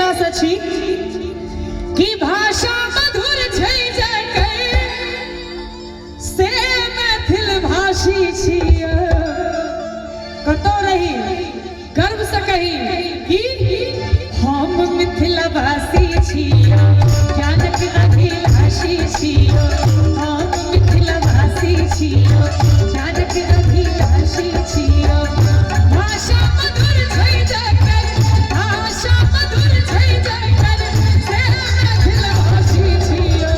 विश्वास अछि कि भाषा मधुर छै जकर से मैथिल भाषी छियै। कतौ रही गर्व से कही कि हम मिथिलावासी छियै, ज्ञानक अभिलाषी छियै। हम मिथिलावासी छियै, ज्ञानक अभिलाषी छियै। भाषा मधुर छै जकर, भाषा मधुर छै जकर से मिथिलावासी छियै।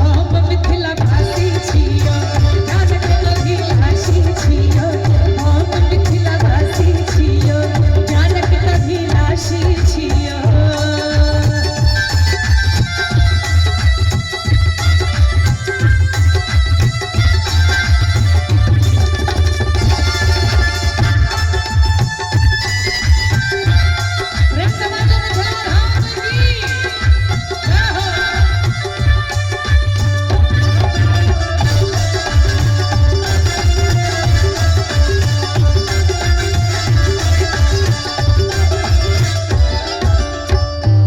हम मिथिलावासी छियै, ज्ञानक अभिलाषी छियै। हम मिथिलावासी छियै, ज्ञानक अभिलाषी छियै।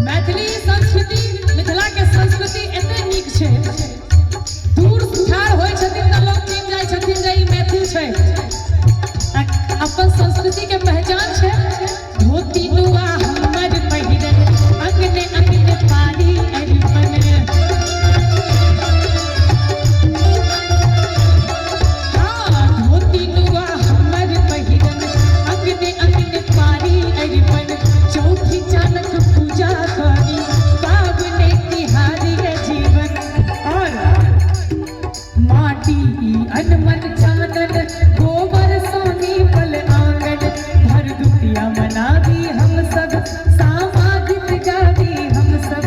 मैथिली संस्कृति, मिथिला के संस्कृति एते नीक छै, दूर ठाढ़ होइ छथिन त लोग चिन्ह जाइ छथिन जे ई मैथिल छै। अपन संस्कृति के पहचान छै। धोती नुआ हमर पहिरन, अंगने अंगने पानी अरिपन। हाँ, धोती नुआ हमर पहिरन, अंगने अंगने पानी अरिपन। चौथी चानक पूजा करी, पावने तिहारी जीवन। और माटी अनमन चानन, गोबर सोनी पल आंगन। भर दुतिया मनावी हम सब, सामाजिक गावी हम सब।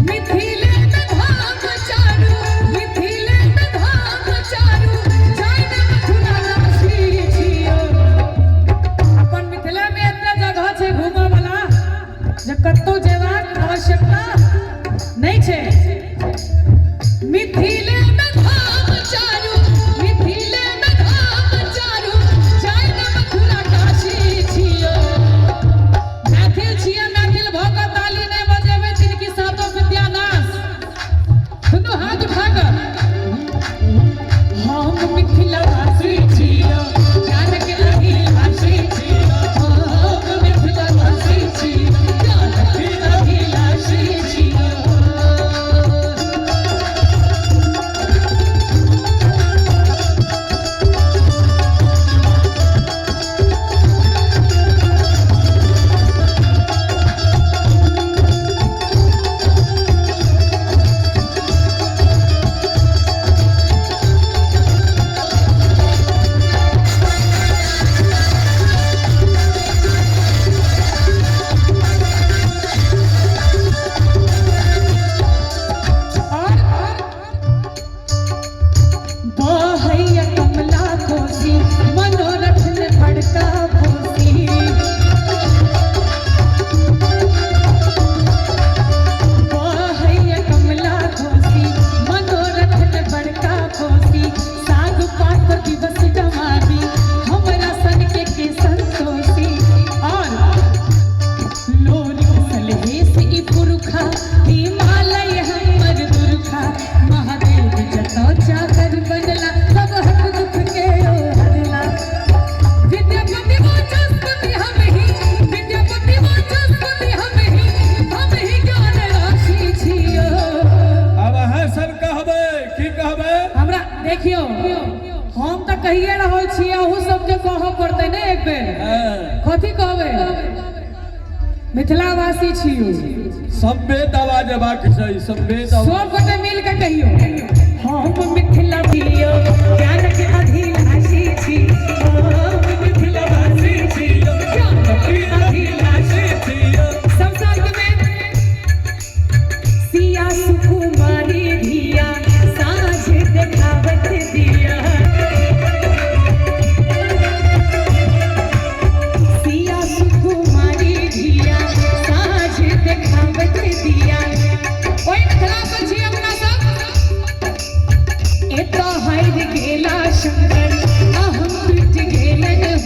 मिथिले में धाम चारू, मिथिले में धाम चारू, जाइन मथुरा काशी छियो। अपन मिथिला में एते जगह छै घूमय वाला जे कतौ जेबाक आवश्यकता नहीं छै। मिथिले में धाम चारू, मिथिले में धाम चारू, जाइन मथुरा काशी छियो। मैथिल छियै, मैथिल भऽ कऽ ताली नहि बजेबै तिनकी सातो विद्यानाश। दुनू हाथ उठा कऽ हम मिथिलावासी छियै, ज्ञानक अभिलाषी छियै। हम मिथिलावासी छियै, ज्ञानक अभिलाषी छियै। बहैया कमला कोसी, मनोरथ ने भड़का कोसी। बहैया कमला कोसी, मनोरथ ने भड़का कोसी। साग पात दिवस गमावी, हमरा सन के संतोषी। और लोरी सलहे से ई पुरखा, हिमालय हमर दुर्खा। महादेव जतौ जाकर बनला, सब हक दुख के ओढ़ला। विद्यापति वाचस्पति हम ही, विद्यापति वाचस्पति हम ही ज्ञान राशि छियो। अब अहाँ सब कहबै की कहबै? हमरा देखियो, हम तऽ कहिए रहल छियै, अहूँ सबके कहऽ पड़तै ने एक बेर। कथी कहबै? मिथिलावासी छियो। सभ्य आवाज हेबाक चाही, सभ्य सब गोटे मिल के कहियो हम मिथिला छियो, ज्ञानक अभिलाषी छी। हम मिथिलावासी छियो, ज्ञानक अभिलाषी छियो। सब साथ में सिया सुकुमारी धिया, साँझ देखावत दिया। सिया सुकुमारी धिया, साँझ देखावत दिया। ओए मिथिला पर छी अपना सब। एता हाइर गेला शंकर, अहम टूट गेलन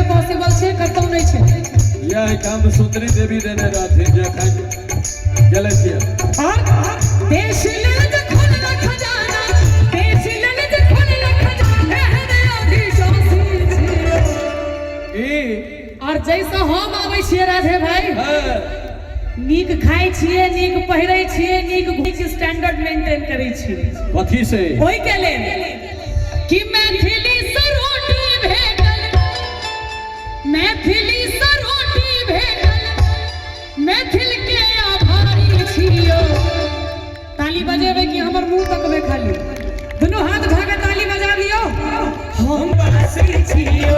पॉसिबल छे कतौ नहीं छे। यह काम सुंदरी देवी देने रहथिन जखन गेलै छियै। और देश ललज खोल खजाना, देश ललज खोल खजाना एहन आदि शासी छियो। ई और जैसा हम आबै छियै राधे भाई, हाँ नीक खाइ छियै, नीक पहिरै छियै, नीक स्टैंडर्ड मेंटेन करै छियै। कथी से? ओइ के लेल कि मैथिली से रोटी भेटल, मैथिली से रोटी भेटल, मैथिल के आभारी छियो। ताली बजेबै कि हमर मुंह तकबै खाली? दुनू हाथ उठा के ताली बजा लियो। हम वासी छियो।